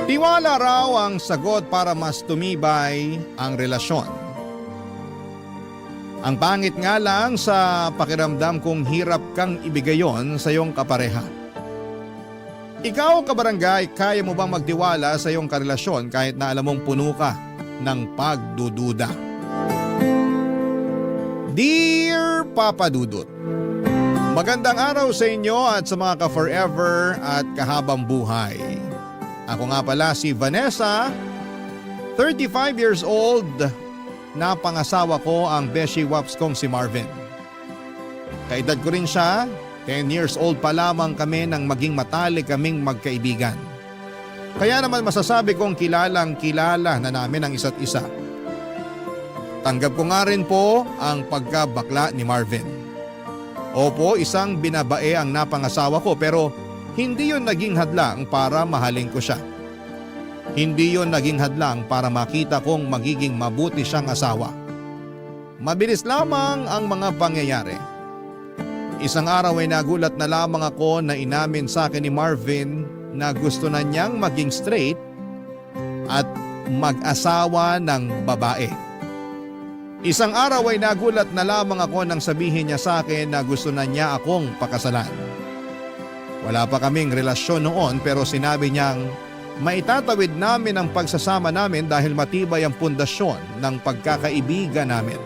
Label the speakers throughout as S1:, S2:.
S1: Tiwala raw ang sagot para mas tumibay ang relasyon. Ang pangit nga lang sa pakiramdam kung hirap kang ibigay yon sa iyong kapareha. Ikaw, kabarangay, kaya mo bang magtiwala sa iyong karelasyon kahit na alam mong puno ka ng pagdududa? Dear Papa Dudut, magandang araw sa inyo at sa mga ka-forever at kahabang buhay. Ako nga pala si Vanessa, 35 years old, na pangasawa ko ang beshi waps kong si Marvin. Kaedad ko rin siya, 10 years old pa lamang kami nang maging matalik kaming magkaibigan. Kaya naman masasabi kong kilalang kilala na namin ang isa't isa. Tanggap ko nga rin po ang pagkabakla ni Marvin. Opo, isang binabae ang napangasawa ko pero hindi yon naging hadlang para mahalin ko siya. Hindi yon naging hadlang para makita kong magiging mabuti siyang asawa. Mabilis lamang ang mga pangyayari. Isang araw ay nagulat na lamang ako na inamin sa akin ni Marvin na gusto na niyang maging straight at mag-asawa ng babae. Isang araw ay nagulat na lamang ako nang sabihin niya sa akin na gusto na niya akong pakasalan. Wala pa kaming relasyon noon pero sinabi niyang maitatawid namin ang pagsasama namin dahil matibay ang pundasyon ng pagkakaibigan namin.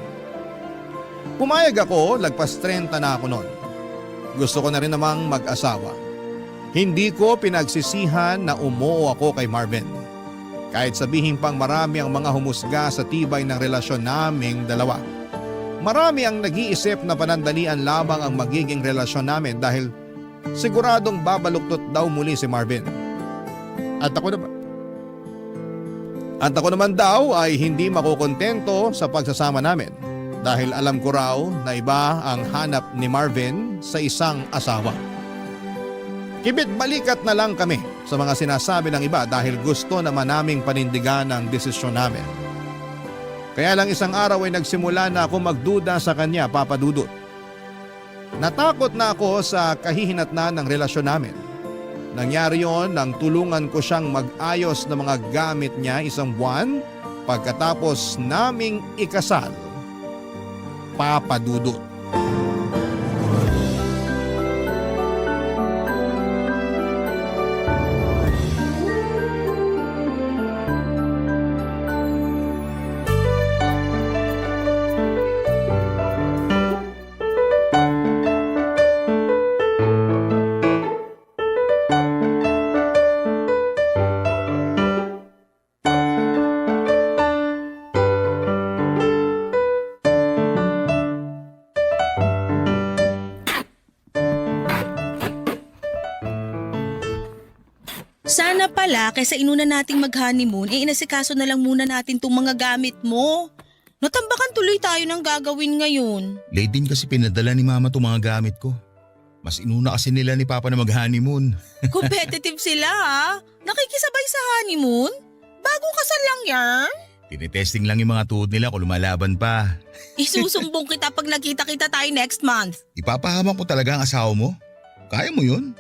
S1: Pumayag ako, lagpas 30 na ako noon. Gusto ko na rin namang mag-asawa. Hindi ko pinagsisihan na umuo ako kay Marvin. Kahit sabihin pang marami ang mga humusga sa tibay ng relasyon naming dalawa. Marami ang nag-iisip na panandalian lamang ang magiging relasyon namin dahil siguradong babaluktot daw muli si Marvin. At ako naman daw ay hindi makukontento sa pagsasama namin. Dahil alam ko raw na iba ang hanap ni Marvin sa isang asawa. Kibit balikat na lang kami sa mga sinasabi ng iba dahil gusto naman naming panindigan ang desisyon namin. Kaya lang isang araw ay nagsimula na ako magduda sa kanya, Papa Dudut. Natakot na ako sa kahihinatnan ng relasyon namin. Nangyari yon nang tulungan ko siyang mag-ayos ng mga gamit niya isang buwan pagkatapos naming ikasal. Papa Dudut.
S2: Sana pala, kaysa inuna nating mag-honeymoon, inasikaso na lang muna natin tong mga gamit mo. Natambakan tuloy tayo ng gagawin ngayon.
S3: Late din kasi pinadala ni Mama itong mga gamit ko. Mas inuna kasi nila ni Papa na mag-honeymoon.
S2: Competitive sila ha? Nakikisabay sa honeymoon? Bagong kasal lang yan?
S3: Tinitesting lang yung mga tuhod nila kung lumalaban pa.
S2: Isusumbong kita pag nakita-kita tayo next month.
S3: Ipapahamak ko talaga ang asawa mo. Kaya mo yun?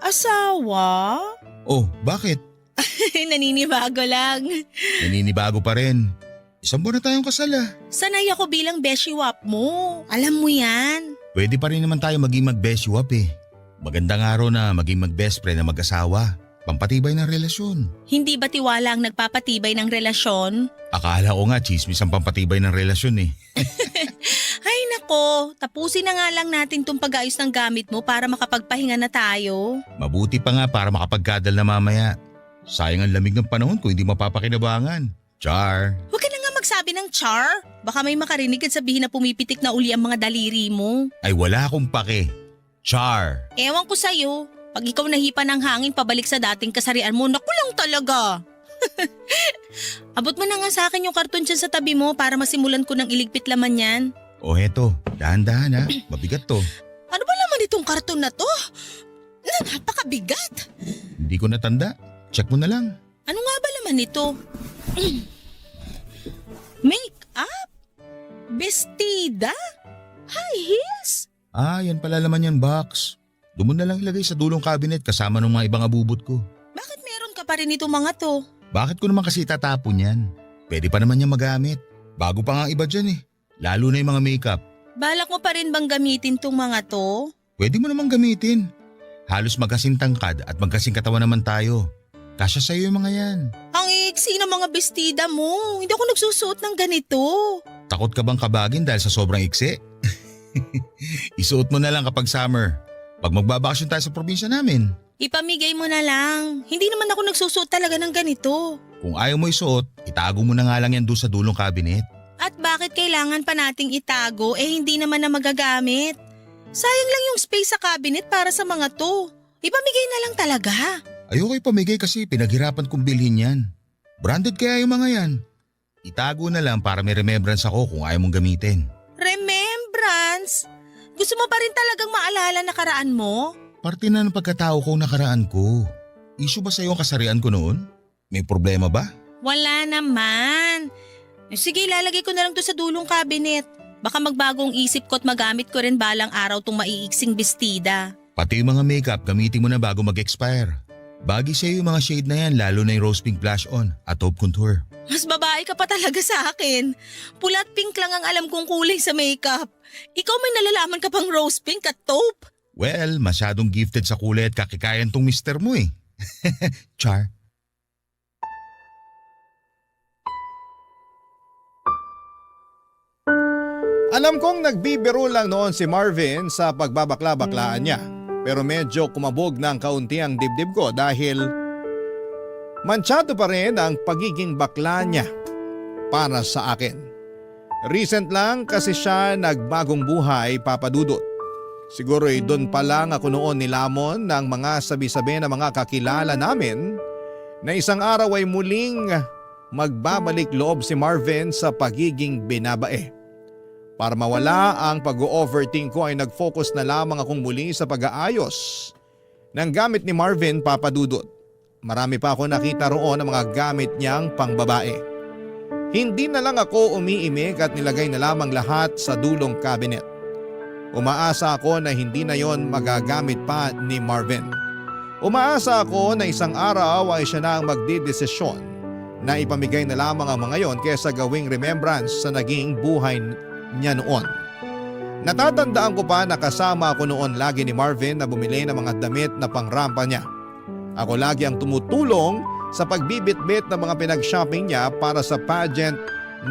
S2: Asawa?
S3: Oh, bakit?
S2: Naninibago lang.
S3: Naninibago pa rin. Isang buwan na tayong kasal ah.
S2: Sanay ako bilang beshiwap mo. Alam mo yan.
S3: Pwede pa rin naman tayo maging mag-beshiwap eh. Magandang araw na maging mag-best friend na mag-asawa. Pampatibay ng relasyon.
S2: Hindi ba tiwala ang nagpapatibay ng relasyon?
S3: Akala ko nga chismis ang pampatibay ng relasyon eh.
S2: Ay nako, tapusin na nga lang natin tong pag-ayos ng gamit mo para makapagpahinga na tayo.
S3: Mabuti pa nga para makapagkadal na mamaya. Sayang ang lamig ng panahon kung hindi mapapakinabangan. Char!
S2: Huwag ka na nga magsabi ng char. Baka may makarinig at sabihin na pumipitik na uli ang mga daliri mo.
S3: Ay wala akong pake. Char!
S2: Ewan ko sa'yo. Pag ikaw nahipa ng hangin pabalik sa dating kasarian mo, naku lang talaga. Abot mo na nga sa akin yung karton dyan sa tabi mo para masimulan ko ng iligpit laman yan.
S3: O heto, dahan-dahan ha. Mabigat to.
S2: Ano ba laman itong karton na to? Napakabigat.
S3: Hindi ko natanda. Check mo na lang.
S2: Ano nga ba laman ito? Make-up? Bestida? High heels?
S3: Ah, yan pala laman yan box. Doon mo na lang ilagay sa dulong cabinet kasama ng mga ibang abubot ko.
S2: Bakit meron pa rin itong mga to.
S3: Bakit ko naman kasi tatapon yan? Pwede pa naman niya magamit. Bago pa nga ang iba dyan eh. Lalo na yung mga makeup.
S2: Balak mo pa rin bang gamitin tong mga to?
S3: Pwede mo naman gamitin. Halos magkasing tangkad at magkasing katawan naman tayo. Kasya sa'yo yung mga yan.
S2: Ang iksi ng mga bestida mo. Hindi ako nagsusuot ng ganito.
S3: Takot ka bang kabagin dahil sa sobrang iksi? Isuot mo na lang kapag summer. Pag magbabakasyon tayo sa probinsya namin.
S2: Ipamigay mo na lang. Hindi naman ako nagsusuot talaga ng ganito.
S3: Kung ayaw mo isuot, itago mo na nga lang yan doon sa dulong cabinet.
S2: At bakit kailangan pa nating itago hindi naman na magagamit? Sayang lang yung space sa cabinet para sa mga to. Ipamigay na lang talaga.
S3: Ayoko ipamigay kasi pinaghirapan kong bilhin yan. Branded kaya yung mga yan. Itago na lang para may remembrance ako kung ayaw mong gamitin.
S2: Remembrance? Gusto mo pa rin talagang maalala nakaraan mo?
S3: Parte na ng pagkatao ko nakaraan ko. Issue ba sa'yo ang kasarian ko noon? May problema ba?
S2: Wala naman. Sige, lalagay ko na lang to sa dulong cabinet. Baka magbagong isip ko at magamit ko rin balang araw tong maiiksing bestida.
S3: Pati yung mga makeup gamitin mo na bago mag-expire. Bagay sa'yo yung mga shade na yan lalo na yung rose pink blush on at taupe contour.
S2: Mas babae ka pa talaga sa akin. Pula at pink lang ang alam kong kulay sa makeup. Ikaw may nalalaman ka pang rose pink at taupe.
S3: Well, masyadong gifted sa kulay at kakikayan tong mister mo eh. Char.
S1: Alam kong nagbibiro lang noon si Marvin sa pagbabakla-baklaan niya. Pero medyo kumabog ng kaunti ang dibdib ko dahil mansyado pa rin ang pagiging bakla niya para sa akin. Recent lang kasi siya nagbagong buhay, Papa Dudut. Siguro doon pa lang ako noon nilamon ng mga sabi-sabi na mga kakilala namin na isang araw ay muling magbabalik loob si Marvin sa pagiging binabae. Para mawala ang pag-overthink ko ay nag-focus na lamang akong muli sa pag-aayos ng gamit ni Marvin, Papa Dudut. Marami pa ako nakita roon ng mga gamit niyang pangbabae. Hindi na lang ako umiimik at nilagay na lamang lahat sa dulong cabinet. Umaasa ako na hindi na yon magagamit pa ni Marvin. Umaasa ako na isang araw ay siya na ang magdidesisyon na ipamigay na lamang ang mga yon kaysa gawing remembrance sa naging buhay niya noon. Natatandaan ko pa na kasama ako noon lagi ni Marvin na bumili ng mga damit na pangrampa niya. Ako lagi ang tumutulong sa pagbibitbit ng mga pinag-shopping niya para sa pageant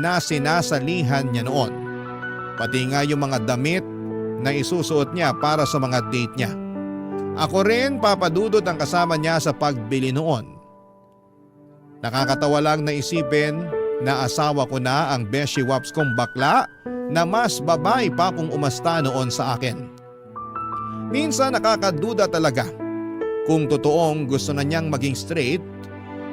S1: na sinasalihan niya noon. Pati nga yung mga damit na isusuot niya para sa mga date niya. Ako rin, Papa Dudut, ang kasama niya sa pagbili noon. Nakakatawa lang na isipin na asawa ko na ang beshi waps kong bakla na mas babae pa kung umasta noon sa akin. Minsan nakakaduda talaga kung totoong gusto na niyang maging straight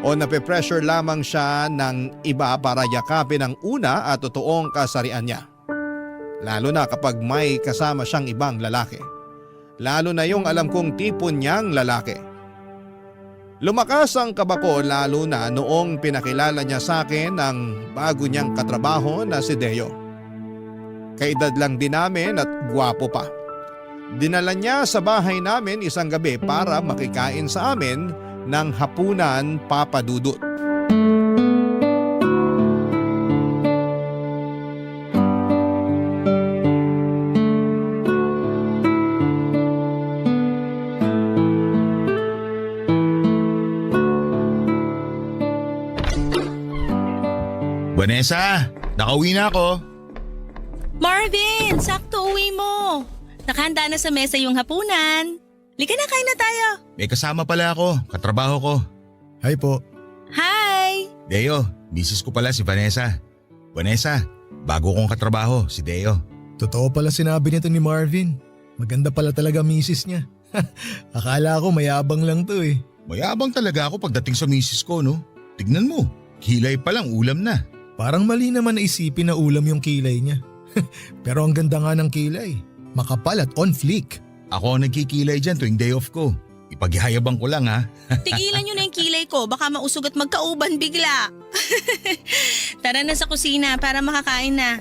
S1: o nape-pressure lamang siya ng iba para yakapin ang una at totoong kasarian niya. Lalo na kapag may kasama siyang ibang lalaki. Lalo na yung alam kong tipo niyang lalaki. Lumakas ang kaba ko lalo na noong pinakilala niya sa akin ang bago niyang katrabaho na si Deo. Kaedad lang din namin at gwapo pa. Dinala niya sa bahay namin isang gabi para makikain sa amin ng hapunan, Papa Dudut.
S3: Vanessa, nakauwi na ako.
S2: Marvin, sakto uwi mo. Nakahanda na sa mesa yung hapunan. Lika na, kain na tayo.
S3: May kasama pala ako, katrabaho ko.
S4: Hi po.
S2: Hi!
S3: Deo, misis ko pala si Vanessa. Vanessa, bago kong katrabaho, si Deo.
S4: Totoo pala sinabi nito ni Marvin. Maganda pala talaga misis niya. Akala ko mayabang lang to eh.
S3: Mayabang talaga ako pagdating sa misis ko, no? Tignan mo, kilay pa lang ulam na.
S4: Parang mali naman na isipin na ulam yung kilay niya. Pero ang ganda nga ng kilay. Makapal at on fleek.
S3: Ako ang nagkikilay dyan tuwing day off ko. Ipaghihayabang ko lang ha.
S2: Tigilan nyo na yung kilay ko, baka mausog at magkauban bigla. Tara na sa kusina para makakain na.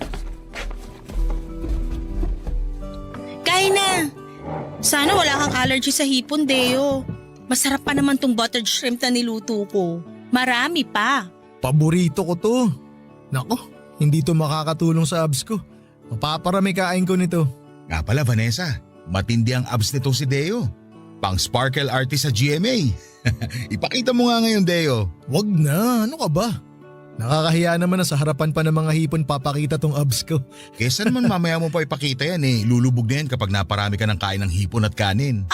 S2: Kain na. Sana wala kang allergy sa hipon, Deo. Masarap pa naman tong buttered shrimp na niluto ko. Marami pa.
S4: Paborito ko to. Nako, hindi to makakatulong sa abs ko. Mapaparami kain ko nito.
S3: Nga pala Vanessa, matindi ang abs nitong si Deo. Pang sparkle artist sa GMA. Ipakita mo nga ngayon Deo.
S4: Wag na, ano ka ba? Nakakahiya naman na sa harapan pa ng mga hipon papakita tong abs ko.
S3: Kesa naman mamaya mo pa ipakita yan lulubog na yan kapag naparami ka ng kain ng hipon at kanin.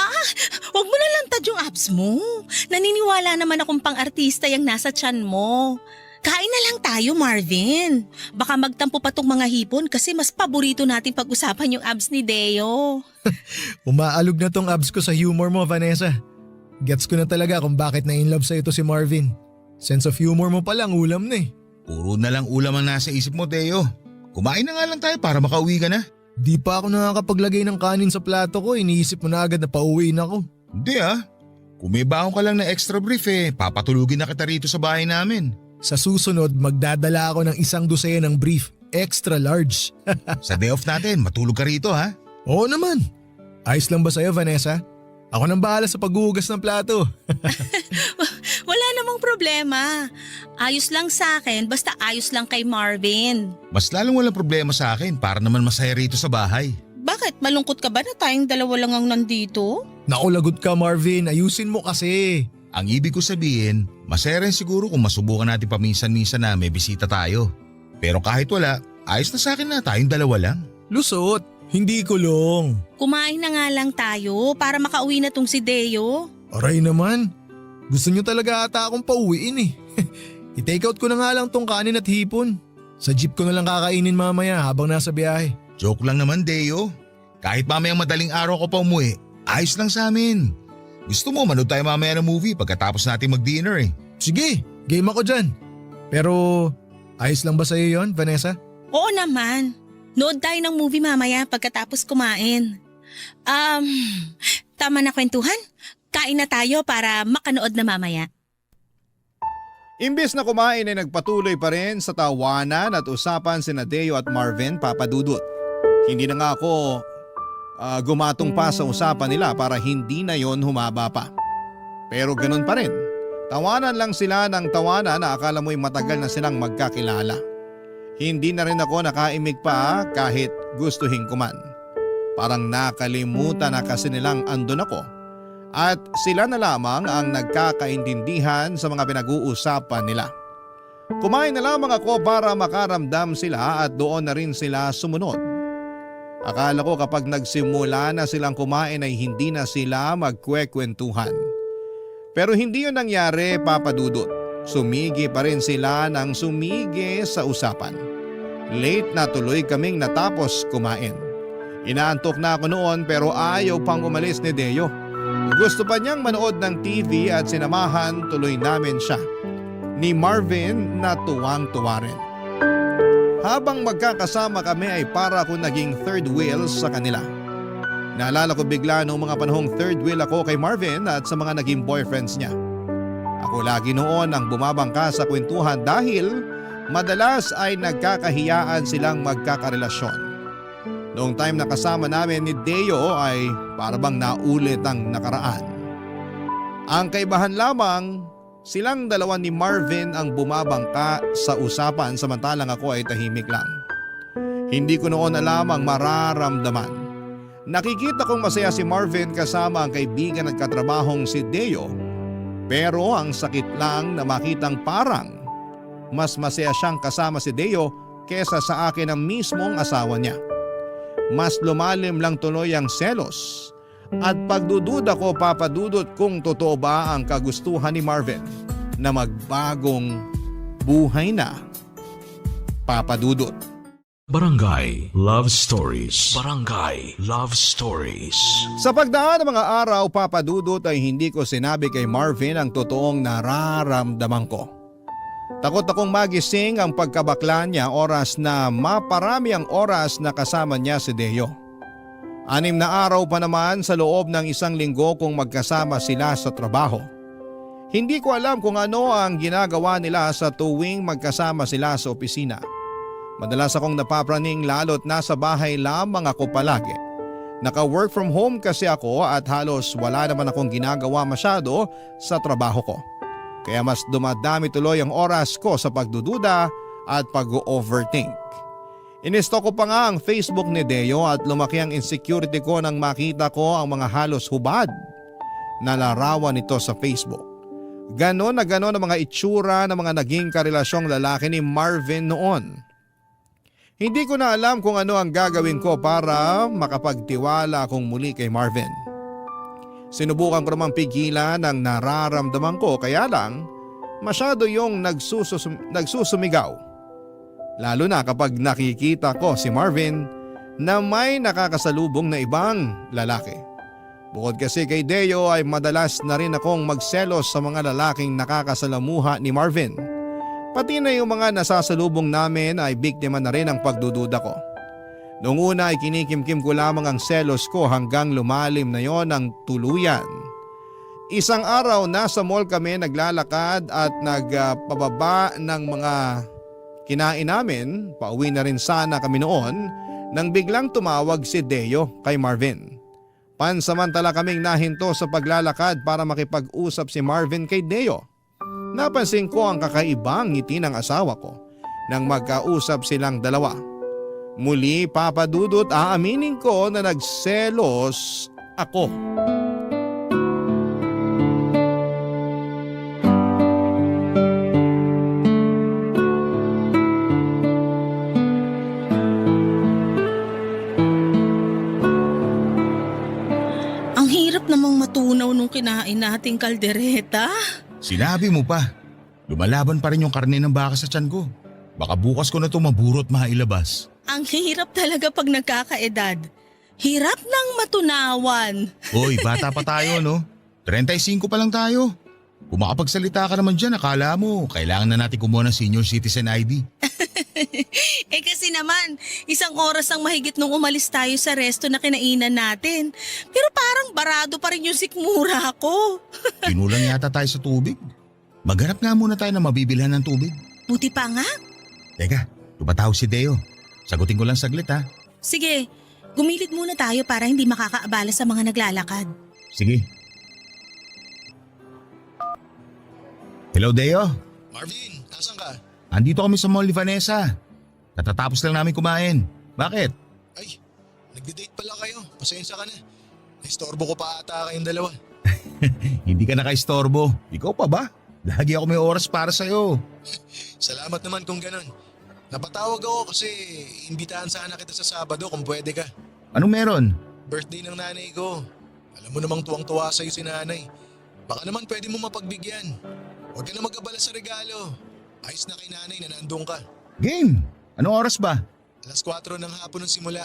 S2: Huwag mo na lantad yung abs mo. Naniniwala naman akong pang-artista yung nasa tiyan mo. Kain na lang tayo, Marvin. Baka magtampo pa tong mga hipon kasi mas paborito natin pag-usapan yung abs ni Deo.
S4: Umaalog na tong abs ko sa humor mo, Vanessa. Gets ko na talaga kung bakit na-inlove sa ito si Marvin. Sense of humor mo palang ulam na eh.
S3: Puro na lang ulam ang nasa isip mo Deo. Kumain na nga lang tayo para makauwi ka na.
S4: Di pa ako nakakapaglagay ng kanin sa plato ko, iniisip mo na agad na pauwiin ako.
S3: Hindi Kung may baon ka lang na extra brief papatulugin na kita rito sa bahay namin.
S4: Sa susunod, magdadala ako ng 1 dosenang brief, extra large.
S3: Sa day off natin, matulog ka rito ha.
S4: Oo naman. Ayos lang ba sa'yo, Vanessa? Ako nang bahala sa paghuhugas ng plato.
S2: Wala namang problema. Ayos lang sa akin, basta ayos lang kay Marvin.
S3: Mas lalong walang problema sa akin para naman masaya rito sa bahay.
S2: Bakit? Malungkot ka ba na tayong dalawa lang ang nandito?
S4: Naku, lagot ka Marvin, ayusin mo kasi.
S3: Ang ibig ko sabihin, masaya rin siguro kung masubukan natin paminsan-minsan na may bisita tayo. Pero kahit wala, ayos na sa akin na tayong dalawa lang.
S4: Lusot, hindi kulong.
S2: Kumain na nga lang tayo para makauwi na tong si Deo.
S4: Aray naman, gusto nyo talaga ata akong pauwiin eh. I-take out ko na nga lang tong kanin at hipon. Sa jeep ko na lang kakainin mamaya habang nasa biyahe.
S3: Joke lang naman Deo. Kahit mamayang madaling araw ko pa umuwi, ayos lang sa amin. Gusto mo manood tayo mamaya ng movie pagkatapos natin mag-dinner
S4: Sige, game ako dyan. Pero ayos lang ba sa'yo yon, Vanessa?
S2: Oo naman. Nood tayo ng movie mamaya pagkatapos kumain. Tama na kwentuhan. Kain na tayo para makanood na mamaya.
S1: Imbes na kumain ay nagpatuloy pa rin sa tawanan at usapan sina Deo at Marvin Papadudut. Hindi na nga ako gumatong pa sa usapan nila para hindi na yon humaba pa. Pero ganun pa rin. Tawanan lang sila ng tawanan na akala mo'y matagal na silang magkakilala. Hindi na rin ako nakaimik pa kahit gustuhin ko man. Parang nakalimutan na kasi nilang andun ako. At sila na lamang ang nagkakaintindihan sa mga pinag-uusapan nila. Kumain na lamang ako para makaramdam sila at doon na rin sila sumunod. Akala ko kapag nagsimula na silang kumain ay hindi na sila magkwekwentuhan. Pero hindi yun nangyari, Papa Dudut. Sumigi pa rin sila ng sumigi sa usapan. Late na tuloy kaming natapos kumain. Inaantok na ako noon pero ayaw pang umalis ni Deo. Gusto pa niyang manood ng TV at sinamahan tuloy namin siya. Ni Marvin na tuwang-tuwa rin. Habang magkakasama kami ay para ako naging third wheel sa kanila. Naalala ko bigla noong mga panahong third wheel ako kay Marvin at sa mga naging boyfriends niya. Ako lagi noon ang bumabangka sa kwentuhan dahil madalas ay nagkakahiyaan silang magkakarelasyon. Noong time na kasama namin ni Deo ay parabang naulit ang nakaraan. Ang kaibahan lamang, silang dalawa ni Marvin ang bumabangka sa usapan samantalang ako ay tahimik lang. Hindi ko noon alam ang mararamdaman. Nakikita kong masaya si Marvin kasama ang kaibigan at katrabahong si Deo. Pero ang sakit lang na makitang parang mas masaya siyang kasama si Deo kesa sa akin ang mismong asawa niya. Mas lumalim lang tuloy ang selos at pagdududa ko, Papa Dudut, kung totoo ba ang kagustuhan ni Marvin na magbagong buhay na. Papa Dudut.
S5: Barangay Love Stories. Barangay Love Stories.
S1: Sa pagdaan ng mga araw, Papa Dudut, ay hindi ko sinabi kay Marvin ang totoong nararamdaman ko. Takot akong magising ang pagkabakla niya oras na maparami ang oras na kasama niya si Deo. 6 na araw pa naman sa loob ng 1 linggo kung magkasama sila sa trabaho. Hindi ko alam kung ano ang ginagawa nila sa tuwing magkasama sila sa opisina. Madalas akong napapraning lalo't nasa bahay lamang ako palagi. Naka-work from home kasi ako at halos wala naman akong ginagawa masyado sa trabaho ko. Kaya mas dumadami tuloy ang oras ko sa pagdududa at pag-overthink. Inisto ko pa nga ang Facebook ni Deo at lumaki ang insecurity ko nang makita ko ang mga halos hubad na larawan nito sa Facebook. Ganon na ganon ang mga itsura ng mga naging karelasyong lalaki ni Marvin noon. Hindi ko na alam kung ano ang gagawin ko para makapagtiwala akong muli kay Marvin. Sinubukan ko namang pigilan ang nararamdaman ko kaya lang masyado yung nagsusumigaw. Lalo na kapag nakikita ko si Marvin na may nakakasalubong na ibang lalaki. Bukod kasi kay Deo ay madalas na rin akong magselos sa mga lalaking nakakasalamuha ni Marvin. Pati na yung mga nasasalubong namin ay biktima na rin ang pagdududa ko. Noong una ay kinikimkim ko lamang ang selos ko hanggang lumalim na yon ng tuluyan. Isang araw nasa mall kami naglalakad at nagpababa ng mga kinain namin, pauwi na rin sana kami noon nang biglang tumawag si Deo kay Marvin. Pansamantala kaming nahinto sa paglalakad para makipag-usap si Marvin kay Deo. Napansin ko ang kakaibang ngiti ng asawa ko nang magkausap silang dalawa. Muli Papa Dudut, aaminin ko na nagselos ako.
S2: Ang hirap namang matunaw nung kinain nating kaldereta.
S3: Sinabi mo pa, lumalaban pa rin yung karne ng baka sa tiyan ko. Baka bukas ko na ito maburot mailabas.
S2: Ang hirap talaga pag nagkakaedad. Hirap nang matunawan.
S3: Hoy, bata pa tayo no? 35 pa lang tayo. Kung makapagsalita ka naman dyan, akala mo kailangan na natin kumuha ng senior citizen ID.
S2: Kasi naman, isang oras ang mahigit nung umalis tayo sa resto na kinainan natin. Pero parang barado pa rin yung sikmura ko.
S3: Kinulang yata tayo sa tubig. Maghanap nga muna tayo na mabibilhan ng tubig.
S2: Buti pa nga.
S3: Teka, tumatawag si Deo. Sagutin ko lang saglit ha.
S2: Sige, gumilid muna tayo para hindi makakaabala sa mga naglalakad.
S3: Sige. Hello Deo.
S4: Marvin, nasan ka?
S3: Andito kami sa mall ni Vanessa. Katatapos lang namin kumain. Bakit?
S4: Ay, nagde-date pala kayo. Pasensya ka na. Naistorbo ko pa ata kayong dalawa.
S3: Hindi ka nakaistorbo. Ikaw pa ba? Lagi ako may oras para sa'yo.
S4: Salamat naman kung ganun. Napatawag ako kasi imbitahan sana kita sa Sabado kung pwede ka.
S3: Anong meron?
S4: Birthday ng nanay ko. Alam mo namang tuwang-tuwa sa'yo si nanay. Baka naman pwede mo mapagbigyan. Huwag ka na mag-abala sa regalo. Ayos na kay nanay na nandun ka.
S3: Game! Anong oras ba?
S4: Alas 4 ng hapon ng simula.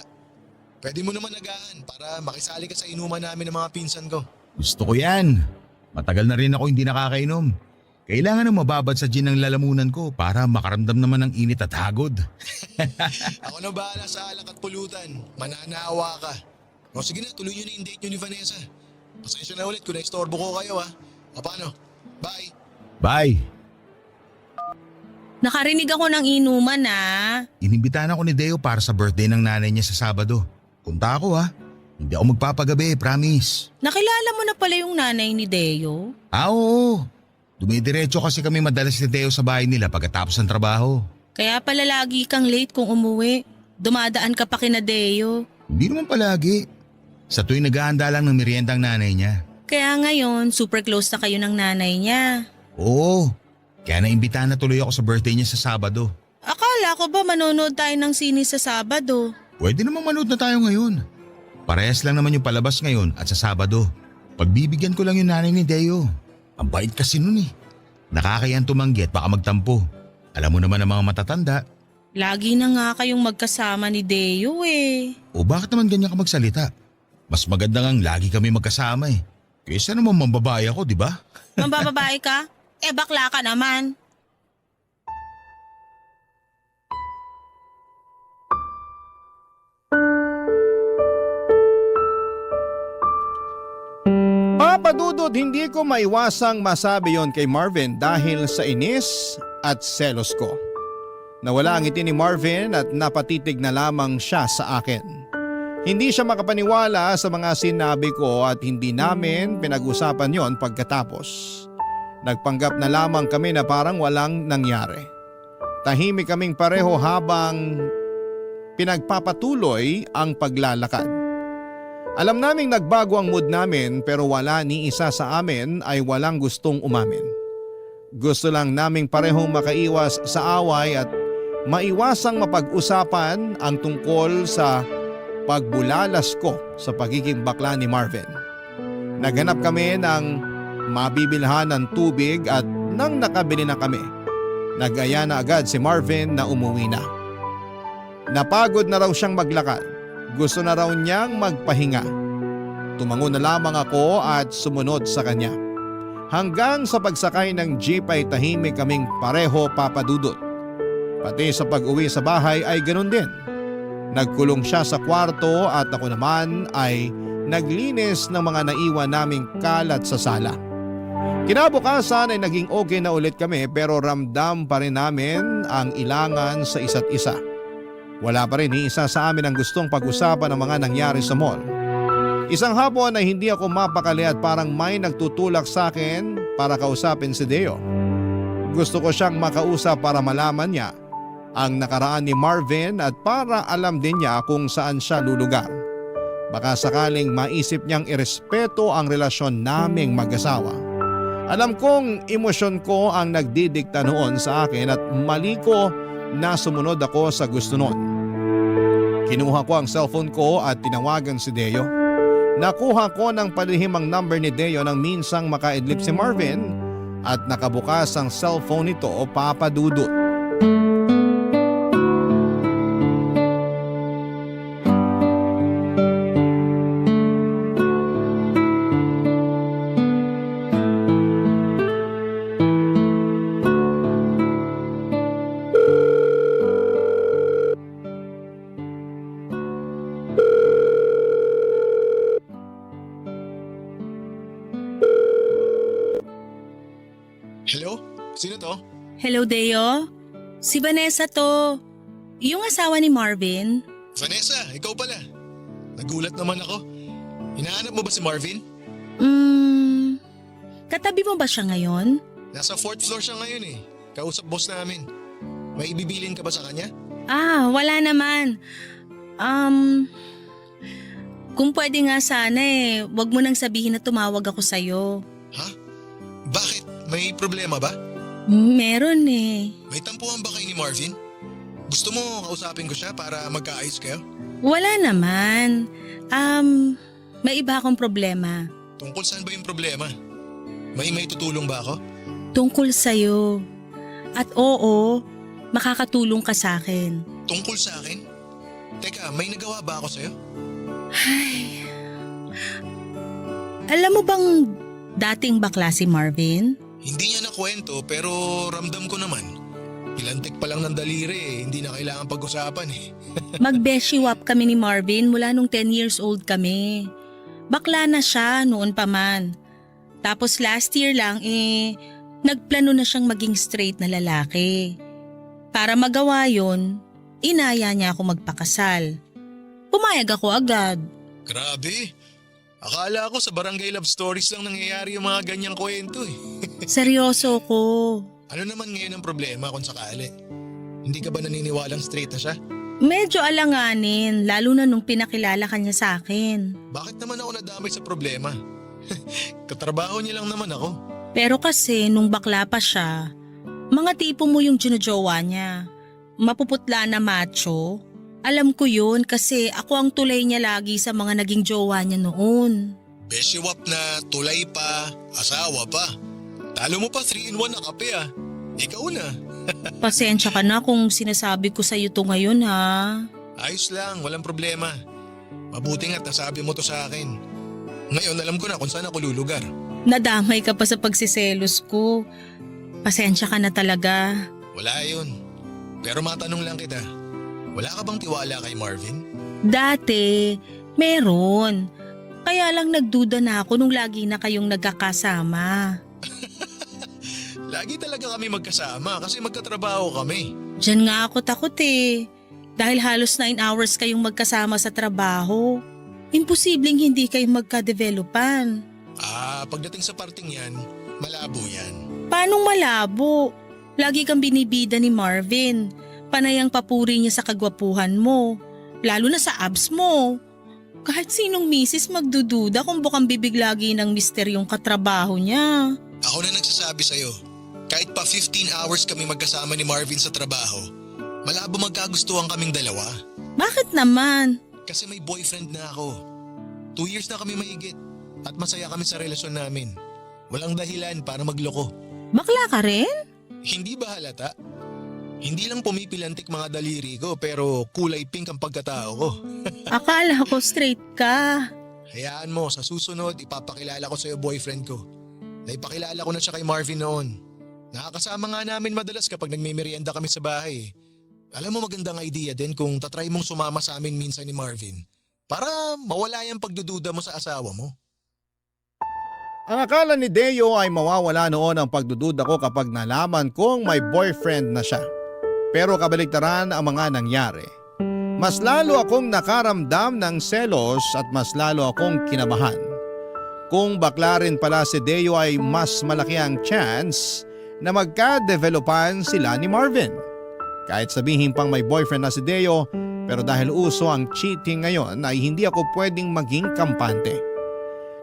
S4: Pwede mo naman nagaan para makisali ka sa inuman namin ng mga pinsan ko.
S3: Gusto ko yan. Matagal na rin ako hindi nakakainom. Kailangan na mababad sa gin ng lalamunan ko para makaramdam naman ng init at hagod.
S4: Ako na bahala sa alak at pulutan. Mananawa ka. O sige na, tuloy nyo na yung date nyo ni Vanessa. Pasensya na ulit kung naistorbo ko kayo ha. O paano? Bye!
S3: Bye!
S2: Nakarinig ako ng inuman
S3: Inimbitahan ako ni Deo para sa birthday ng nanay niya sa Sabado. Punta ako ha. Hindi ako magpapagabi, promise.
S2: Nakilala mo na pala yung nanay ni Deo?
S3: Oo. Dumidiretso kasi kami madalas ni Deo sa bahay nila pagkatapos ng trabaho.
S2: Kaya pala lagi kang late kung umuwi. Dumadaan ka pa kina Deo.
S3: Hindi naman palagi. Sa tuwing naghahanda lang ng merienda ang nanay niya.
S2: Kaya ngayon, super close na kayo ng nanay niya.
S3: Oo. Kaya naimbitahan na tuloy ako sa birthday niya sa Sabado.
S2: Akala ko ba manonood tayo ng sine sa Sabado?
S3: Pwede namang manood na tayo ngayon. Parehas lang naman yung palabas ngayon at sa Sabado. Pagbibigyan ko lang yung nanay ni Deo. Ang bait kasi nun eh. Nakakayan tumanggi at baka magtampo. Alam mo naman ang mga matatanda.
S2: Lagi na nga kayong magkasama ni Deo eh.
S3: O bakit naman ganyan ka magsalita? Mas maganda ngang lagi kami magkasama eh. Kaysa naman mambabae ako, di ba?
S2: Mambababae ka? Bakla ka naman.
S1: Papa Dudut, hindi ko maiwasang masabi yon kay Marvin dahil sa inis at selos ko. Nawala ang ngiti ni Marvin at napatitig na lamang siya sa akin. Hindi siya makapaniwala sa mga sinabi ko at hindi namin pinag-usapan yon pagkatapos. Nagpanggap na lamang kami na parang walang nangyari. Tahimik kaming pareho habang pinagpapatuloy ang paglalakad. Alam naming nagbago ang mood namin pero wala ni isa sa amin ay walang gustong umamin. Gusto lang naming parehong makaiwas sa away at maiwasang mapag-usapan ang tungkol sa pagbulalas ko sa pagiging bakla ni Marvin. Naghanap kami ng mabibilhan ng tubig at nang nakabili na kami, nag-aya na agad si Marvin na umuwi na. Napagod na raw siyang maglakad. Gusto na raw niyang magpahinga. Tumango na lamang ako at sumunod sa kanya. Hanggang sa pagsakay ng jeep ay tahimik kaming pareho, Papa Dudut. Pati sa pag-uwi sa bahay ay ganun din. Nagkulong siya sa kwarto at ako naman ay naglinis ng mga naiwan naming kalat sa sala. Kinabukasan ay naging okay na ulit kami pero ramdam pa rin namin ang ilangan sa isa't isa. Wala pa rin ni isa sa amin ang gustong pag-usapan ng mga nangyari sa mall. Isang hapon ay hindi ako mapakali at parang may nagtutulak sa akin para kausapin si Deo. Gusto ko siyang makausap para malaman niya ang nakaraan ni Marvin at para alam din niya kung saan siya lulugar. Baka sakaling maisip niyang irespeto ang relasyon naming mag-asawa. Alam kong emosyon ko ang nagdidikta noon sa akin at mali ko na sumunod ako sa gusto noon. Kinuha ko ang cellphone ko at tinawagan si Deo. Nakuha ko ng palihim ang number ni Deo nang minsang makaidlip si Marvin at nakabukas ang cellphone nito, Papa Dudut.
S4: Hello? Sino to?
S2: Hello, Deo. Si Vanessa to. Yung asawa ni Marvin.
S4: Vanessa, ikaw pala. Nagulat naman ako. Hinahanap mo ba si Marvin?
S2: Katabi mo ba siya ngayon?
S4: Nasa 4th floor siya ngayon eh. Kausap boss namin. May ibibilin ka ba sa kanya?
S2: Wala naman. Kung pwede nga sana wag mo nang sabihin na tumawag ako sa'yo.
S4: Ha? Bakit? May problema ba?
S2: Meron
S4: May tampuhan ba kayo ni Marvin? Gusto mo kausapin ko siya para magkaayos kayo?
S2: Wala naman. May iba akong problema.
S4: Tungkol saan ba yung problema? May tutulong ba ako?
S2: Tungkol sa'yo. At oo, makakatulong ka sa akin.
S4: Tungkol sa akin? Teka, may nagawa ba ako sa'yo?
S2: Alam mo bang dating bakla si Marvin?
S4: Hindi niya nakwento pero ramdam ko naman. Pilantik pa lang ng daliri hindi na kailangan pag-usapan
S2: Mag-beshiwap kami ni Marvin mula nung 10 years old kami. Bakla na siya noon pa man. Tapos last year lang nagplano na siyang maging straight na lalaki. Para magawa yon, inaya niya ako magpakasal. Pumayag ako agad.
S4: Grabe! Akala ko sa Barangay Love Stories lang nangyayari yung mga ganyang kwento
S2: Seryoso ko.
S4: Ano naman ngayon ang problema kung sakali? Hindi ka ba naniniwalang straight na siya?
S2: Medyo alanganin, lalo na nung pinakilala ka niya sa akin.
S4: Bakit naman ako nadamay sa problema? Katrabaho niya lang naman ako.
S2: Pero kasi nung bakla pa siya, mga tipo mo yung ginojowa niya. Mapuputla na macho. Alam ko yun kasi ako ang tulay niya lagi sa mga naging jowa niya noon.
S4: Beshiwap na, tulay pa, asawa pa. Talo mo pa 3-in-1 na kape Ikaw na.
S2: Pasensya ka na kung sinasabi ko sa'yo to ngayon ha.
S4: Ayos lang, walang problema. Mabuti nga't nasabi mo to sa akin. Ngayon alam ko na kung saan ako lulugar.
S2: Nadamay ka pa sa pagsiselos ko. Pasensya ka na talaga.
S4: Wala yun. Pero matanong lang kita. Wala ka bang tiwala kay Marvin?
S2: Dati, meron. Kaya lang nagduda na ako nung lagi na kayong nagkakasama.
S4: Lagi talaga kami magkasama kasi magkatrabaho kami.
S2: Diyan nga ako takot Dahil halos 9 hours kayong magkasama sa trabaho. Imposibleng hindi kayo magka-developan.
S4: Pagdating sa parting yan, malabo yan.
S2: Paanong malabo? Lagi kang binibida ni Marvin. Panay ang papuri niya sa kagwapuhan mo. Lalo na sa abs mo. Kahit sinong misis magdududa kung bukang bibig lagi ng misteryong katrabaho niya.
S4: Ako na nagsasabi sa'yo, kahit pa 15 hours kami magkasama ni Marvin sa trabaho, malabo magkagustuhan kaming dalawa.
S2: Bakit naman?
S4: Kasi may boyfriend na ako. 2 years na kami mahigit at masaya kami sa relasyon namin. Walang dahilan para magloko.
S2: Bakla ka rin?
S4: Hindi ba halata? Hindi lang pumipilantik mga daliri ko pero kulay pink ang pagkatao ko.
S2: Akala ko straight ka.
S4: Hayaan mo, sa susunod ipapakilala ko sa'yo boyfriend ko. Naipakilala ko na siya kay Marvin noon. Nakakasama nga namin madalas kapag nagmimerienda kami sa bahay. Alam mo magandang idea din kung tatry mong sumama sa amin minsan ni Marvin para mawala yung pagdududa mo sa asawa mo.
S1: Ang akala ni Deo ay mawawala noon ang pagdududa ko kapag nalaman kong may boyfriend na siya. Pero kabaligtaran ang mga nangyari. Mas lalo akong nakaramdam ng selos at mas lalo akong kinabahan. Kung bakla rin pala si Deo ay mas malaki ang chance na magka-developan sila ni Marvin. Kahit sabihin pang may boyfriend na si Deo, pero dahil uso ang cheating ngayon ay hindi ako pwedeng maging kampante.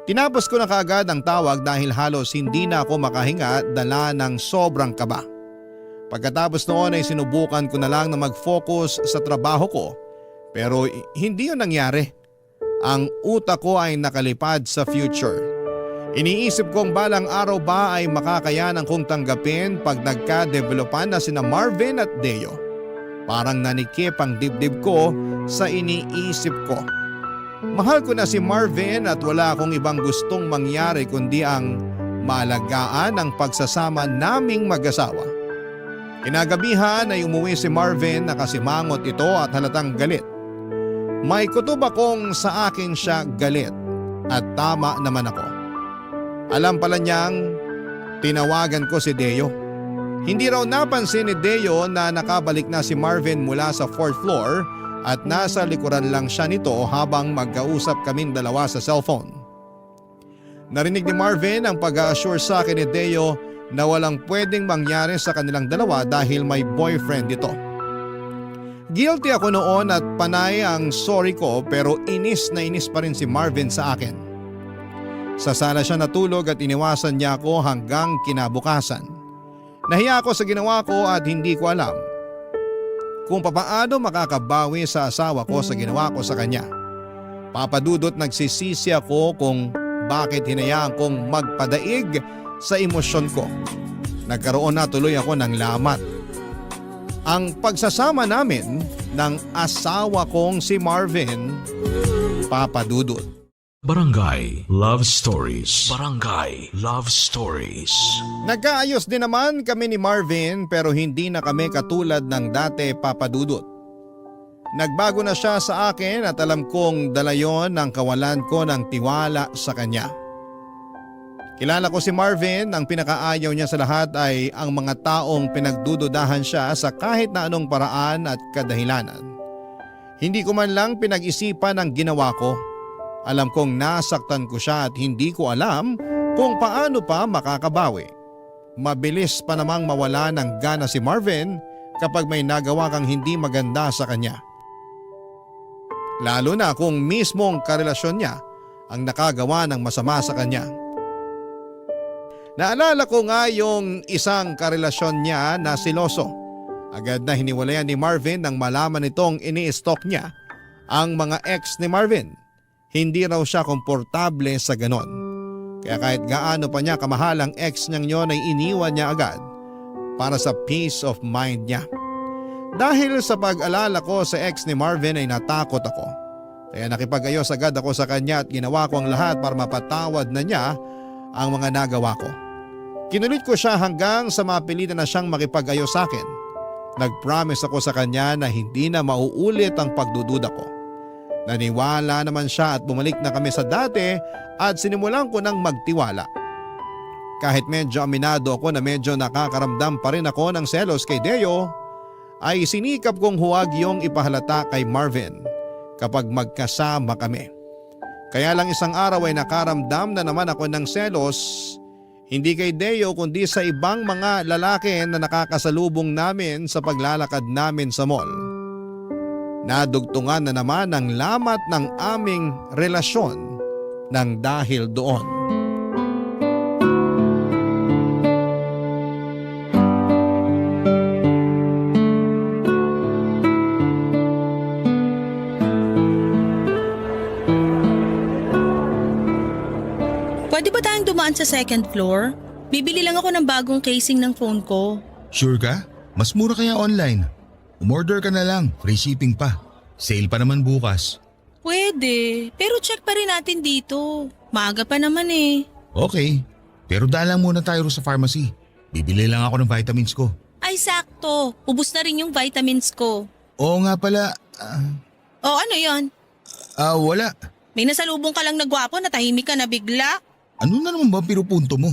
S1: Tinapos ko na kaagad ang tawag dahil halos hindi na ako makahinga dala ng sobrang kaba. Pagkatapos noon ay sinubukan ko na lang na mag-focus sa trabaho ko pero hindi yun nangyari. Ang utak ko ay nakalipad sa future. Iniisip kong balang araw ba ay makakayanan kong tanggapin pag nagka-developan na sina Marvin at Deo. Parang nanikip ang dibdib ko sa iniisip ko. Mahal ko na si Marvin at wala akong ibang gustong mangyari kundi ang maalagaan ang pagsasama naming mag-asawa. Kinagabihan ay umuwi si Marvin na kasimangot ito at halatang galit. May kutob akong sa akin siya galit at tama naman ako. Alam pala niyang tinawagan ko si Deo. Hindi raw napansin ni Deo na nakabalik na si Marvin mula sa 4th floor at nasa likuran lang siya nito habang magkausap kaming dalawa sa cellphone. Narinig ni Marvin ang pag-a-assure sa akin ni Deo na walang pwedeng mangyari sa kanilang dalawa dahil may boyfriend ito. Guilty ako noon at panay ang sorry ko pero inis na inis pa rin si Marvin sa akin. Sa sala siya natulog at iniwasan niya ako hanggang kinabukasan. Nahiya ako sa ginawa ko at hindi ko alam kung papaano makakabawi sa asawa ko sa ginawa ko sa kanya. Papadudot nagsisisi ako kung bakit hinayaan kong magpadaig sa emosyon ko. Nagkaroon na tuloy ako ng lamat. Ang pagsasama namin ng asawa kong si Marvin, papadudot.
S5: Barangay Love Stories. Barangay Love Stories.
S1: Nagkaayos din naman kami ni Marvin pero hindi na kami katulad ng dati, papadudot. Nagbago na siya sa akin at alam kong dala yon ng kawalan ko ng tiwala sa kanya. Kilala ko si Marvin, ang pinakaayaw niya sa lahat ay ang mga taong pinagdududahan siya sa kahit na anong paraan at kadahilanan. Hindi ko man lang pinag-isipan ang ginawa ko. Alam kong nasaktan ko siya at hindi ko alam kung paano pa makakabawi. Mabilis pa namang mawala ng gana si Marvin kapag may nagawa kang hindi maganda sa kanya. Lalo na kung mismong karelasyon niya ang nakagawa ng masama sa kanya. Naalala ko nga yung isang karelasyon niya na siloso. Agad na hiniwalayan ni Marvin nang malaman nitong ini-stalk niya ang mga ex ni Marvin. Hindi raw siya komportable sa ganon. Kaya kahit gaano pa niya kamahal ang ex niyang yon ay iniwan niya agad para sa peace of mind niya. Dahil sa pag-alala ko sa ex ni Marvin ay natakot ako. Kaya nakipag-ayos agad ako sa kanya at ginawa ko ang lahat para mapatawad na niya ang mga nagawa ko. Kinulit ko siya hanggang sa mapilitan na siyang makipag-ayos sa akin. Nag-promise ako sa kanya na hindi na mauulit ang pagdududa ko. Naniwala naman siya at bumalik na kami sa dati at sinimulan ko ng magtiwala. Kahit medyo aminado ako na medyo nakakaramdam pa rin ako ng selos kay Deo, ay sinikap kong huwag yung ipahalata kay Marvin kapag magkasama kami. Kaya lang isang araw ay nakaramdam na naman ako ng selos, hindi kay Deo kundi sa ibang mga lalaki na nakakasalubong namin sa paglalakad namin sa mall. Nadugtungan na naman ang lamat ng aming relasyon ng dahil doon.
S2: Pwede ba tayong dumaan sa second floor? Bibili lang ako ng bagong casing ng phone ko.
S3: Sure ka? Mas mura kaya online. Umorder ka na lang, free shipping pa. Sale pa naman bukas.
S2: Pwede, pero check pa rin natin dito. Maaga pa naman eh.
S3: Okay, pero dalang muna tayo sa pharmacy. Bibili lang ako ng vitamins ko.
S2: Ay sakto, ubus na rin yung vitamins ko.
S3: Oo nga pala,
S2: O ano yon?
S3: wala.
S2: May nasalubong ka lang na gwapo na tahimik ka na bigla?
S3: Ano na naman ba ang pinupunto mo?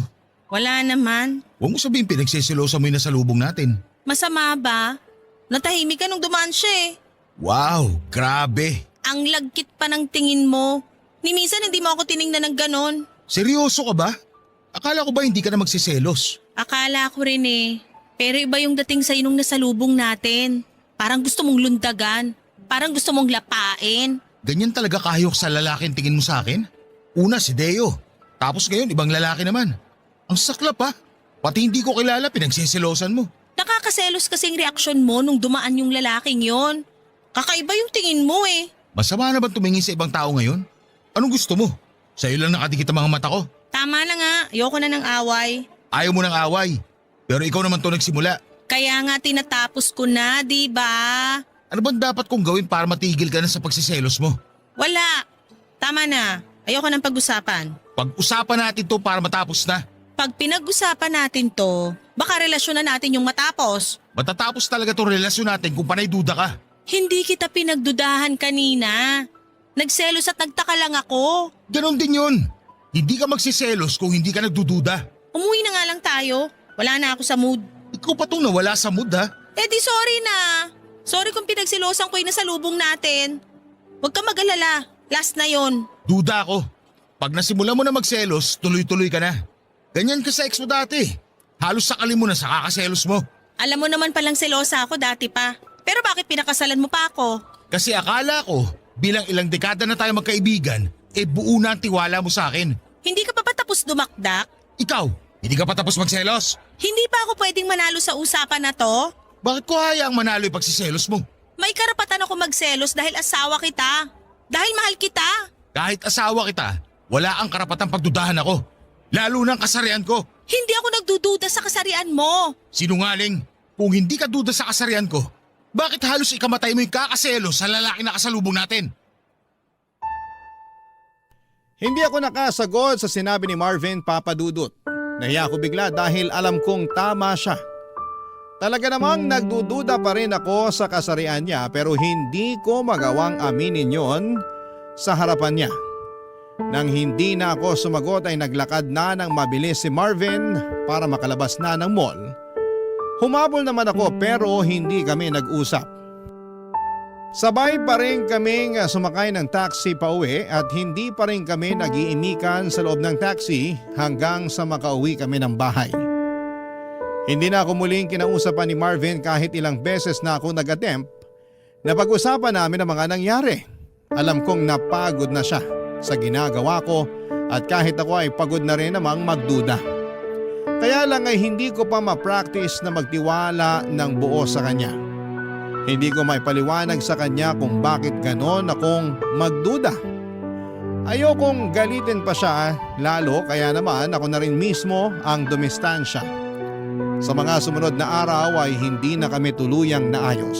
S2: Wala naman.
S3: Huwag mo sabihin pinagsisilosa mo yung nasalubong natin.
S2: Masama ba? Natahimik ka nung dumaan siya eh.
S3: Wow, grabe.
S2: Ang lagkit pa ng tingin mo. Ni minsan hindi mo ako tiningnan ng ganon.
S3: Seryoso ka ba? Akala ko ba hindi ka na magsiselos?
S2: Akala ko rin eh. Pero iba yung dating sa'yo nung nasalubong natin. Parang gusto mong lundagan. Parang gusto mong lapain.
S3: Ganyan talaga kahayok sa lalaking tingin mo sa akin? Una si Deo. Tapos ngayon ibang lalaki naman. Ang saklap ha. Pati hindi ko kilala pinagsisilosan mo.
S2: Nakakaselos kasing reaksyon mo nung dumaan yung lalaking yon. Kakaiba yung tingin mo eh.
S3: Masama na ba tumingin sa ibang tao ngayon? Anong gusto mo? Sa'yo lang nakadikit ang mga mata ko.
S2: Tama na nga, ayoko na ng away.
S3: Ayaw mo ng away. Pero ikaw naman to nagsimula.
S2: Kaya nga tinatapos ko na, di ba?
S3: Ano bang dapat kong gawin para matigil ka na sa pagsiselos mo?
S2: Wala. Tama na. Ayoko ng pag-usapan.
S3: Pag-usapan natin to para matapos na.
S2: Pag pinag-usapan natin to, baka relasyon na natin yung matapos.
S3: Matatapos talaga tong relasyon natin kung panay duda ka.
S2: Hindi kita pinagdudahan kanina. Nagselos at nagtaka lang ako.
S3: Ganon din yun. Hindi ka magsiselos kung hindi ka nagdududa.
S2: Umuwi na nga lang tayo. Wala na ako sa mood.
S3: Ikaw pa tong nawala sa mood ha.
S2: Eh di sorry na. Sorry kung pinagsilosan ko yung nasalubong natin. Huwag ka mag-alala. Last na yon.
S3: Duda ako. Pag nasimula mo na magselos, tuloy-tuloy ka na. Ganyan ka sa ex mo dati. Halos sakali mo na sa kakaselos mo.
S2: Alam mo naman palang selosa ako dati pa. Pero bakit pinakasalan mo pa ako?
S3: Kasi akala ko, bilang ilang dekada na tayo magkaibigan, buo na ang tiwala mo sa akin.
S2: Hindi ka pa ba tapos dumakdak?
S3: Ikaw, hindi ka pa tapos magselos?
S2: Hindi pa ako pwedeng manalo sa usapan na to?
S3: Bakit ko hayaang manalo yung pagsiselos mo?
S2: May karapatan ako magselos dahil asawa kita. Dahil mahal kita.
S3: Kahit asawa kita, wala ang karapatang pagdudahan ako. Lalo ng kasarian ko.
S2: Hindi ako nagdududa sa kasarian mo.
S3: Sinungaling, kung hindi ka duda sa kasarian ko, bakit halos ikamatay mo yung kakaselos sa lalaki na kasalubong natin?
S1: Hindi ako nakasagot sa sinabi ni Marvin Papadudut. Nahiya ako bigla dahil alam kong tama siya. Talaga namang nagdududa pa rin ako sa kasarian niya pero hindi ko magawang aminin yon sa harapan niya. Nang hindi na ako sumagot ay naglakad na ng mabilis si Marvin para makalabas na ng mall. Humabol naman ako pero hindi kami nag-usap. Sabay pa rin kaming sumakay ng taxi pa uwi at hindi pa rin kami nag-iinikan sa loob ng taxi hanggang sa makauwi kami ng bahay. Hindi na ako muling kinausapan ni Marvin kahit ilang beses na ako nag-attempt na pag-usapan namin ang mga nangyari. Alam kong napagod na siya sa ginagawa ko at kahit ako ay pagod na rin namang magduda. Kaya lang ay hindi ko pa ma-practice na magtiwala ng buo sa kanya. Hindi ko maipaliwanag sa kanya kung bakit ganon akong magduda. Ayokong galitin pa siya lalo kaya naman ako na rin mismo ang dumistansya. Sa mga sumunod na araw ay hindi na kami tuluyang naayos.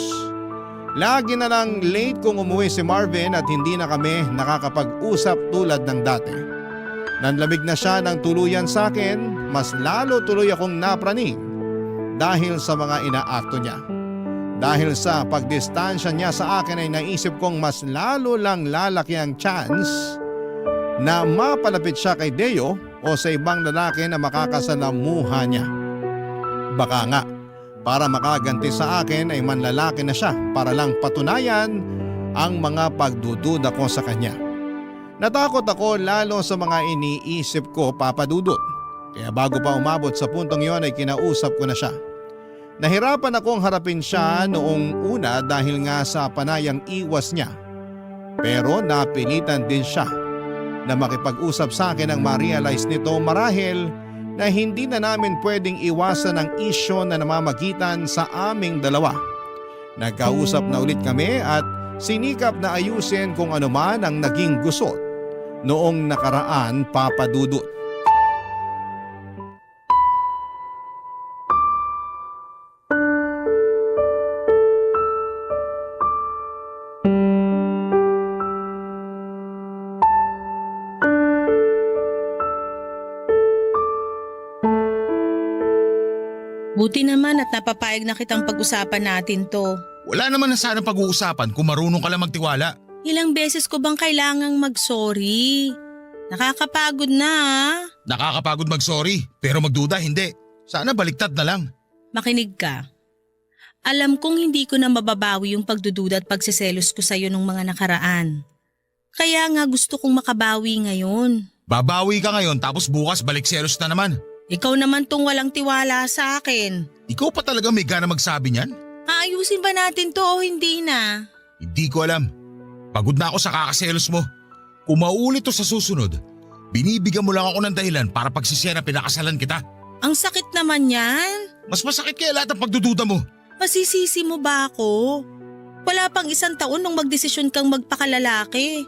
S1: Lagi na lang late kung umuwi si Marvin at hindi na kami nakakapag-usap tulad ng dati. Nanlamig na siya ng tuluyan sa akin, mas lalo tuloy akong napraning dahil sa mga inaakto niya. Dahil sa pagdistansya niya sa akin ay naisip kong mas lalo lang lalaki ang chance na mapalapit siya kay Deo o sa ibang lalaki na makakasalamuha niya. Baka nga, Para makaganti sa akin ay manlalaki na siya para lang patunayan ang mga pagdududa ko sa kanya. Natakot ako lalo sa mga iniisip ko, Papa Dudut. Kaya bago pa umabot sa puntong yon ay kinausap ko na siya. Nahirapan akong harapin siya noong una dahil nga sa panayang iwas niya. Pero napilitan din siya na makipag-usap sa akin nang ma-realize nito marahil na hindi na namin pwedeng iwasan ang isyo na namamagitan sa aming dalawa. Nagkausap na ulit kami at sinikap na ayusin kung ano man ang naging gusot noong nakaraan, Papa Dudut.
S2: Buti naman at napapayag na kitang pag-usapan natin to.
S3: Wala naman na sana pag-uusapan kung marunong ka lang magtiwala.
S2: Ilang beses ko bang kailangang mag-sorry? Nakakapagod na ah.
S3: Nakakapagod mag-sorry, pero magduda hindi. Sana baliktad na lang.
S2: Makinig ka. Alam kong hindi ko na mababawi yung pagdududa at pagsiselos ko sa'yo nung mga nakaraan. Kaya nga gusto kong makabawi ngayon.
S3: Babawi ka ngayon tapos bukas balik selos na naman.
S2: Ikaw naman tong walang tiwala sa akin.
S3: Ikaw pa talaga may gana magsabi niyan?
S2: Aayusin ba natin to o hindi na?
S3: Hindi ko alam. Pagod na ako sa kakaselos mo. Kung mauulit to sa susunod, binibigyan mo lang ako ng dahilan para pagsisya na pinakasalan kita.
S2: Ang sakit naman yan.
S3: Mas masakit kaya lahat ng pagdududa mo.
S2: Masisisi mo ba ako? Wala pang 1 taon nung magdesisyon kang magpakalalaki.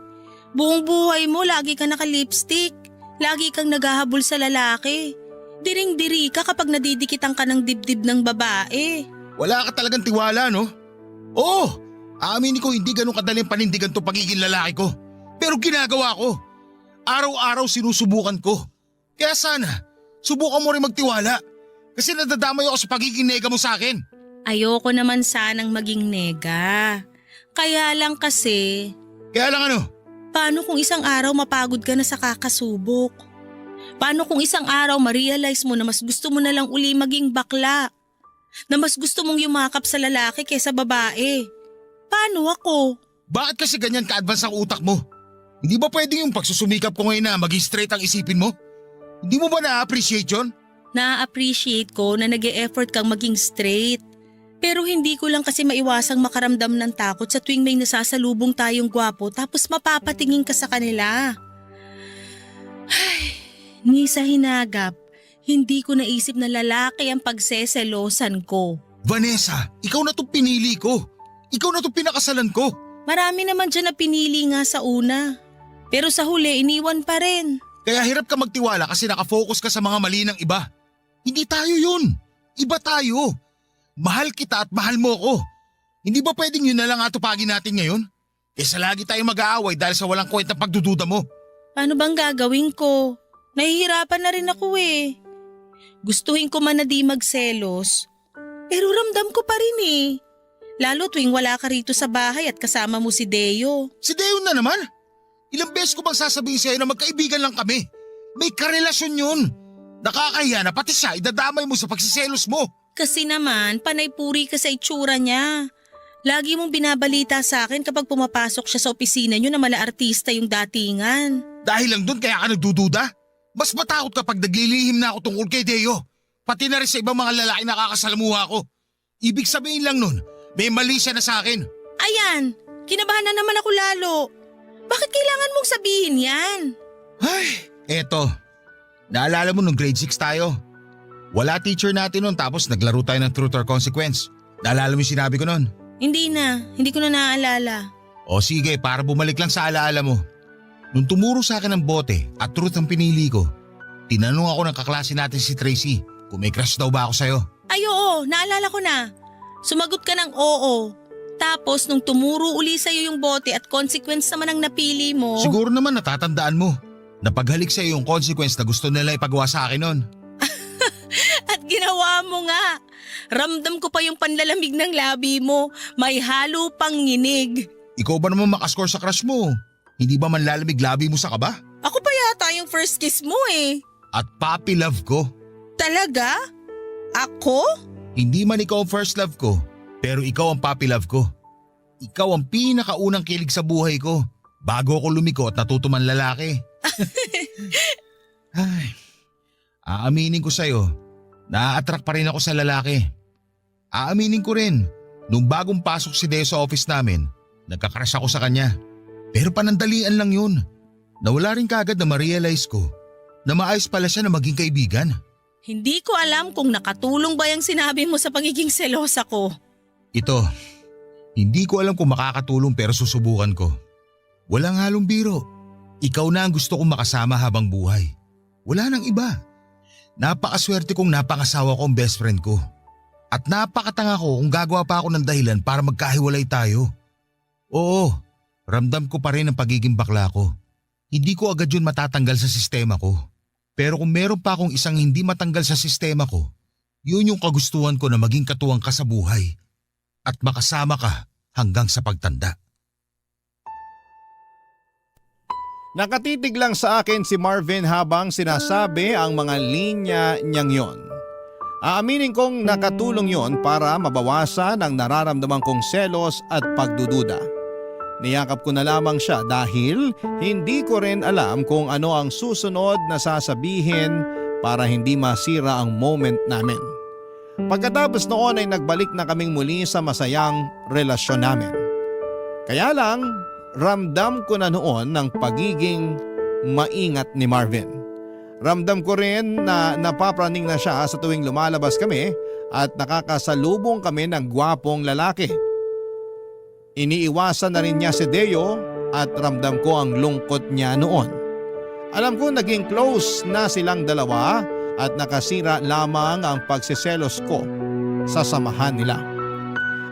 S2: Buong buhay mo lagi ka naka-lipstick. Lagi kang naghahabol sa lalaki. Diring-diri ka kapag nadidikitan ka ng dibdib ng babae.
S3: Wala ka talagang tiwala, no? Oo, aaminin ko hindi ganun kadaling panindigan to pagiging lalaki ko. Pero ginagawa ko. Araw-araw sinusubukan ko. Kaya sana, subukan mo rin magtiwala. Kasi nadadamay ako sa pagiging nega mo sa akin.
S2: Ayoko naman sanang maging nega. Kaya lang kasi,
S3: Kaya lang ano?
S2: paano kung isang araw mapagod ka na sa kakasubok? Paano kung isang araw ma-realize mo na mas gusto mo na lang uli maging bakla? Na mas gusto mong yumakap sa lalaki kaysa babae? Paano ako?
S3: Bakit kasi ganyan ka-advance ang utak mo? Hindi ba pwedeng yung pagsusumikap ko ngayon na maging straight ang isipin mo? Hindi mo ba na-appreciate yun?
S2: Na-appreciate ko na nag-e-effort kang maging straight. Pero hindi ko lang kasi maiwasang makaramdam ng takot sa tuwing may nasasalubong tayong gwapo tapos mapapatingin ka sa kanila. Ay, ni sa hinagap, hindi ko naisip na lalaki ang pagseselosan ko.
S3: Vanessa, ikaw na itong pinili ko. Ikaw na itong pinakasalan ko.
S2: Marami naman dyan na pinili nga sa una. Pero sa huli, iniwan pa rin.
S3: Kaya hirap ka magtiwala kasi nakafocus ka sa mga mali ng iba. Hindi tayo yun. Iba tayo. Mahal kita at mahal mo ko. Hindi ba pwedeng yun na lang atupagin natin ngayon? Kesa lagi tayo mag-aaway dahil sa walang kwentang pagdududa mo.
S2: Paano bang gagawin ko? Nahihirapan na rin ako eh. Gustuhin ko man na di magselos. Pero ramdam ko pa rin eh. Lalo tuwing wala ka rito sa bahay at kasama mo si Deo.
S3: Si Deo na naman? Ilang beses ko bang sasabihin sa'yo na magkaibigan lang kami? May karelasyon yun. Nakakahiya na pati siya idadamay mo sa pagsiselos mo.
S2: Kasi naman, panay-puri ka sa itsura niya. Lagi mong binabalita sa akin kapag pumapasok siya sa opisina niyo na mala artista yung datingan.
S3: Dahil lang doon kaya ka nagdududa? Mas matakot kapag naglilihim na ako tungkol kay Deo. Pati na rin sa ibang mga lalaki nakakasalamuha ko. Ibig sabihin lang nun, may mali siya na sa akin.
S2: Ayan, kinabahan na naman ako lalo. Bakit kailangan mong sabihin yan?
S3: Ay, eto. Naalala mo nung grade 6 tayo? Wala teacher natin nun tapos naglaro tayo ng truth or consequence. Naalala mo yung sinabi ko nun?
S2: Hindi ko na naaalala.
S3: O sige, para bumalik lang sa alaala mo. Nung tumuro sa akin ng bote at truth ang pinili ko, tinanong ako ng kaklase natin si Tracy kung may crush daw ba ako sa'yo.
S2: Ay oo, naalala ko na. Sumagot ka ng oo. Tapos nung tumuro uli sa'yo yung bote at consequence naman ang napili mo.
S3: Siguro naman natatandaan mo. Napaghalik sa'yo yung consequence na gusto nila ipagawa sa akin nun.
S2: At ginawa mo nga. Ramdam ko pa yung panlalamig ng labi mo. May halo pang nginig.
S3: Ikaw ba naman makascore sa crush mo? Hindi ba manlalamig labi mo sa kaba?
S2: Ako pa yata yung first kiss mo eh.
S3: At puppy love ko.
S2: Talaga? Ako?
S3: Hindi man ikaw ang first love ko, pero ikaw ang puppy love ko. Ikaw ang pinakaunang kilig sa buhay ko bago ako lumiko at natuto man lalaki. Ay, aaminin ko sa'yo, na-attract pa rin ako sa lalaki. Aaminin ko rin, nung bagong pasok si Deo sa office namin, nagkakrush ako sa kanya. Pero panandalian lang yun. Nawala rin kagad na ma-realize ko na maayos pala siya na maging kaibigan.
S2: Hindi ko alam kung nakatulong ba yung sinabi mo sa pagiging selosa ko.
S3: Ito, hindi ko alam kung makakatulong pero susubukan ko. Walang halong biro. Ikaw na ang gusto kong makasama habang buhay. Wala nang iba. Napakaswerte kong napangasawa ko ang best friend ko. At napakatanga ko kung gagawa pa ako ng dahilan para magkahiwalay tayo. Oo, ramdam ko pa rin ang pagiging bakla ko. Hindi ko agad yun matatanggal sa sistema ko. Pero kung meron pa akong isang hindi matanggal sa sistema ko, yun yung kagustuhan ko na maging katuwang ka sa buhay at makasama ka hanggang sa pagtanda.
S1: Nakatitig lang sa akin si Marvin habang sinasabi ang mga linya niyang yon. Aaminin kong nakatulong yon para mabawasan ang nararamdaman kong selos at pagdududa. Niyakap ko na lamang siya dahil hindi ko rin alam kung ano ang susunod na sasabihin para hindi masira ang moment namin. Pagkatapos noon ay nagbalik na kaming muli sa masayang relasyon namin. Kaya lang, ramdam ko na noon ng pagiging maingat ni Marvin. Ramdam ko rin na napapraning na siya sa tuwing lumalabas kami at nakakasalubong kami ng gwapong lalaki. Iniiwasan na rin niya si Deo at ramdam ko ang lungkot niya noon. Alam ko naging close na silang dalawa at nakasira lamang ang pagsiselos ko sa samahan nila.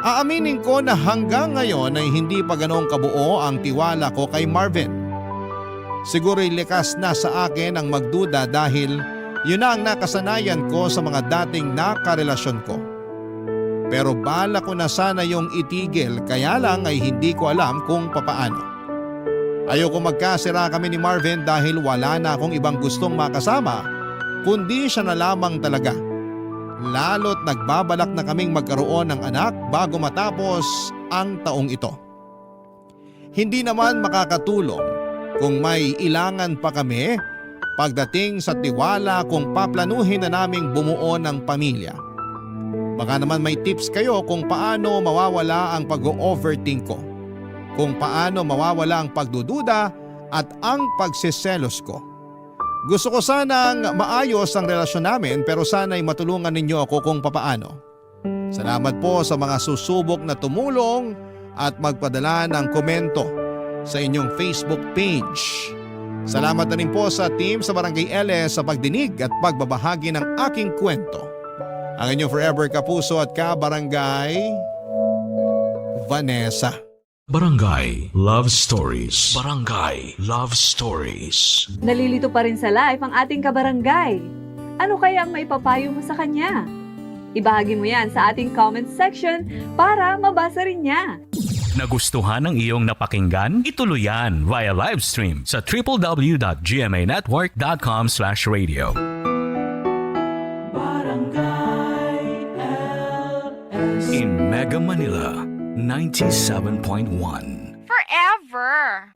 S1: Aaminin ko na hanggang ngayon ay hindi pa ganoong kabuo ang tiwala ko kay Marvin. Siguro'y likas na sa akin ang magduda dahil yun na ang nakasanayan ko sa mga dating nakarelasyon ko. Pero bala ko na sana yung itigil kaya lang ay hindi ko alam kung papaano. Ayoko magkasira kami ni Marvin dahil wala na akong ibang gustong makasama kundi siya na lamang talaga. Lalo't nagbabalak na kaming magkaroon ng anak bago matapos ang taong ito. Hindi naman makakatulong kung may ilangan pa kami pagdating sa tiwala kung paplanuhin na naming bumuo ng pamilya. Baka naman may tips kayo kung paano mawawala ang pag-overthink ko. Kung paano mawawala ang pagdududa at ang pagsiselos ko. Gusto ko sanang maayos ang relasyon namin pero sana'y matulungan ninyo ako kung papaano. Salamat po sa mga susubok na tumulong at magpadala ng komento sa inyong Facebook page. Salamat na rin po sa team sa Barangay LS sa pagdinig at pagbabahagi ng aking kwento. Ang inyong forever kapuso at kabarangay, Vanessa.
S5: Barangay Love Stories. Barangay Love Stories.
S6: Nalilito pa rin sa live ang ating kabarangay. Ano kaya ang maipapayo mo sa kanya? Ibahagi mo yan sa ating comment section para mabasa rin niya.
S7: Nagustuhan ng iyong napakinggan? Ituloy yan via live stream sa www.gmanetwork.com/radio. In Mega Manila, 97.1.
S8: Forever.